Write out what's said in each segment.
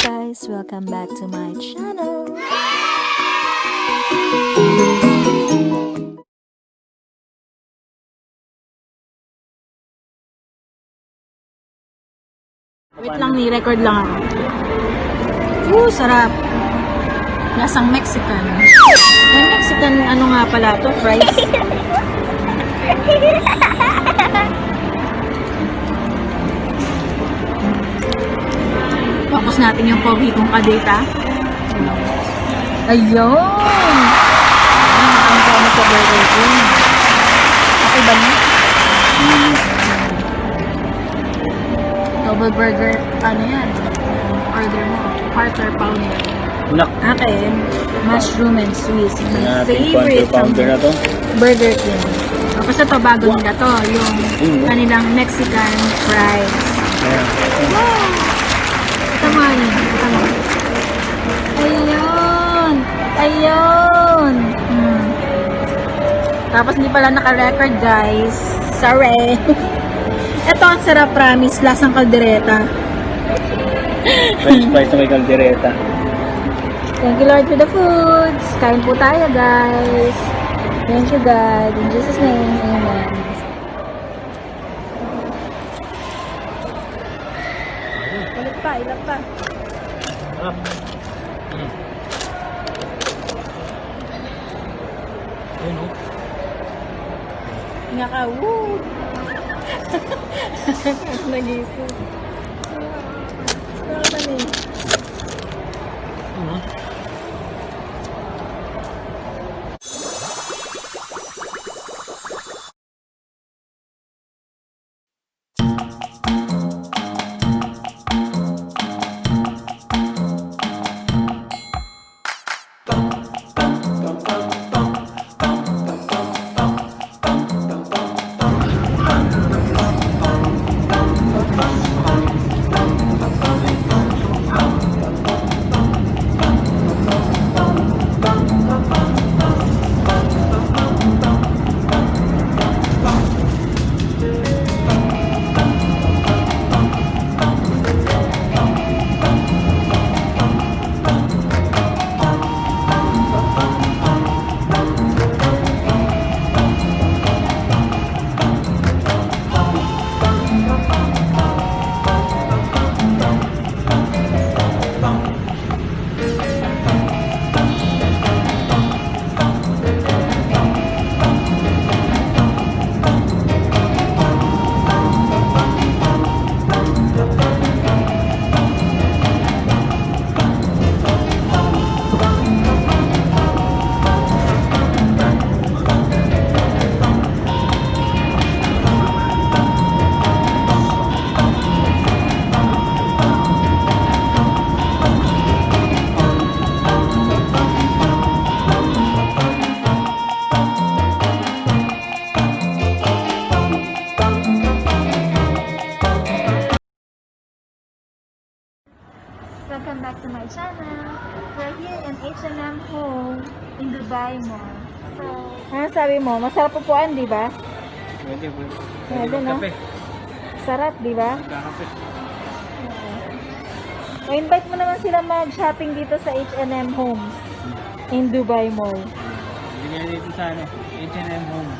guys, welcome back to my channel. Wait lang, ni-record lang ako. Sarap. Lasang Mexican. Yung Mexican, ano nga pala to? Fries. Focus natin yung pogi kong kadeta. Ayun! Ang kamo sa burger ko. Okay ba niya? Double burger, ano yan? Order mo. Quarter pounder. Akin, mushroom and Swiss. My favorite pounder na to. Burger King. Tapos ito, bago nila to. Yung kanilang Mexican fries. Wow! Tama yun. Tama. Ayun! Ayun! Tapos hindi pala naka-record, guys. Sorry. Ito ang sarap, promise. Lasang kaldereta. French fries na may kaldereta. Thank you, Lord, for the foods. Kain po tayo, guys. Thank you, God. In Jesus' name, amen. Ulit pa, ilan pa. Nga ka, woo! Nagising. Nakakatanin. Welcome back to my channel. We're here in H&M Home in Dubai Mall. So, ano sabi mo? Masarap upuan, di ba? Pwede. Pwede, no? Sarap, di ba? Magkakape. O-invite mo naman sila mag-shopping dito sa H&M Home in Dubai Mall. Hindi nila dito sa H&M Home.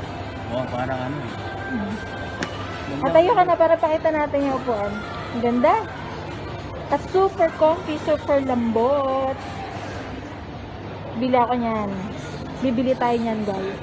Parang ano eh. Atayo ka na para pakita natin yung upuan. Ang ganda. At super comfy, super lambot. Bili ako niyan. Bibili tayo niyan, guys.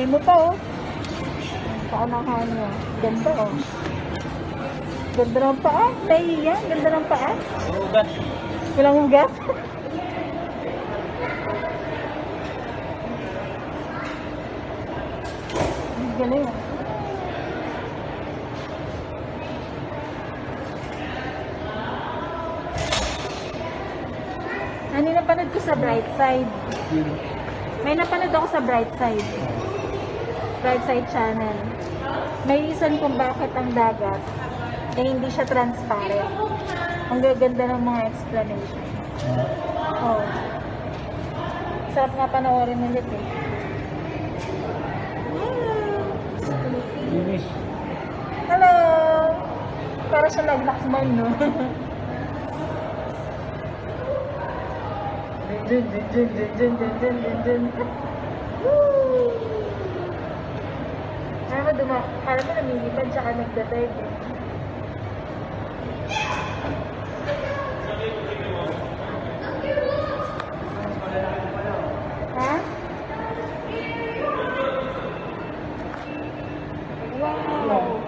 Try mo pa, oh. Paanahan niya. Ganda, oh. Ganda ng paa. Nahihiya. Ganda ng paa. Ugat. Walang ugat. Galing, ah. Ano yung napanood ko sa Bright Side? May napanood ako sa Bright Side. Bright Side channel. May reason kung bakit ang dagat eh hindi siya transparent. Ang gaganda ng mga explanation. Oh. Sarap nga panoorin ulit eh. Linis. Hello! Para siya nag-laxman, no? Dun, dun, dun, dun, dun, dun, dun, dun, dun. Woo! Parang mo namilipad tsaka nagdadive eh. Ha? Wow!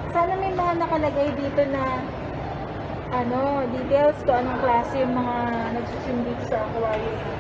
Sana may mga nakalagay dito na details ko anong klase yung mga nagsuswim dito sa aquarium.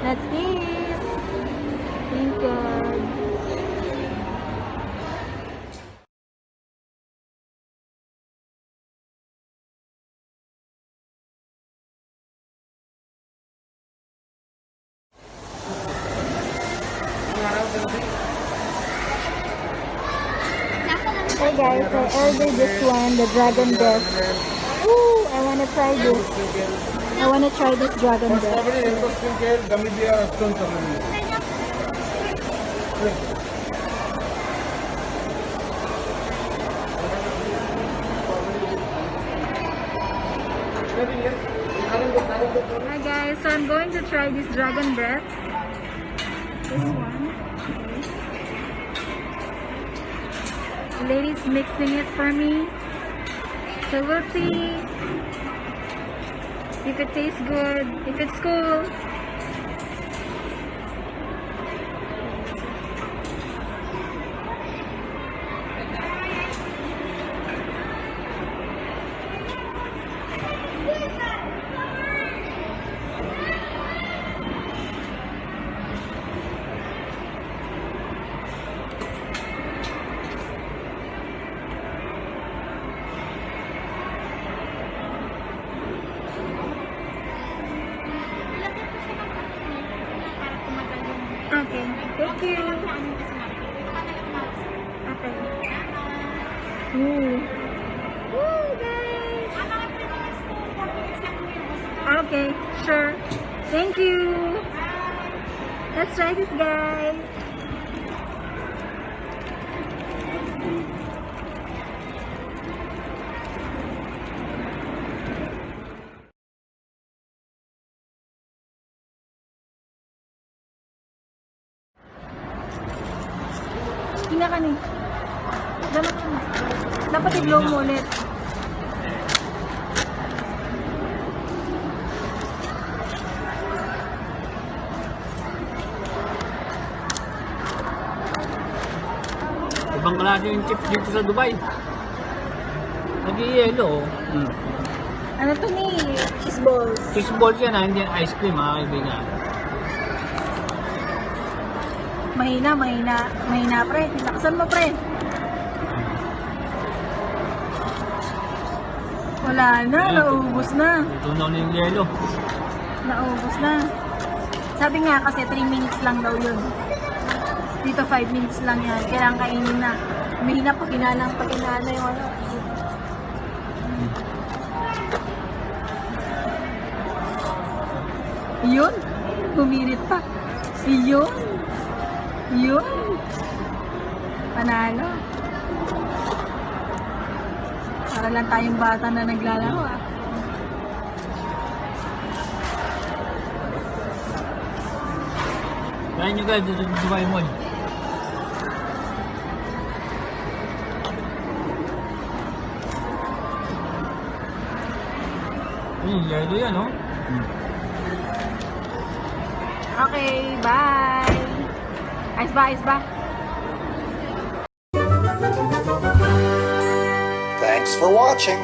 That's it. Thank God. Hey guys, I ordered this one, the dragon breath. Woo! I wanna try this. I wanna try this dragon breath. Hi guys, so I'm going to try this dragon breath. This one. The lady's mixing it for me. So we'll see if it tastes good, if it's cool. Okay, thank you. Okay. Ooh. Woo, guys. Okay, sure. Thank you. Let's try this, guys. Tingnan ka ni. Dapat i-blow mo ulit. Ibang klase yung chips dito sa Dubai. Nag-i-yelo. Ano to ni? Cheese balls. Cheese balls yan ha, hindi yan ice cream mga kaibigan. Mahina pre. Laksan mo pre. Wala na, naubos na. Tunaw na yung yelo. Naubos na. Sabi nga kasi 3 minutes lang daw yun. Dito 5 minutes lang yan. Kailangan kainin na. Mahina pag inana yung ano. Yun. Humirit pa. Yun. Panalo. Para lang tayong bata na naglalaro ah. Kaya nyo guys, dito sa Dubai Mall. Yelo yan, oh. Okay, bye. Ayos ba? Thanks for watching.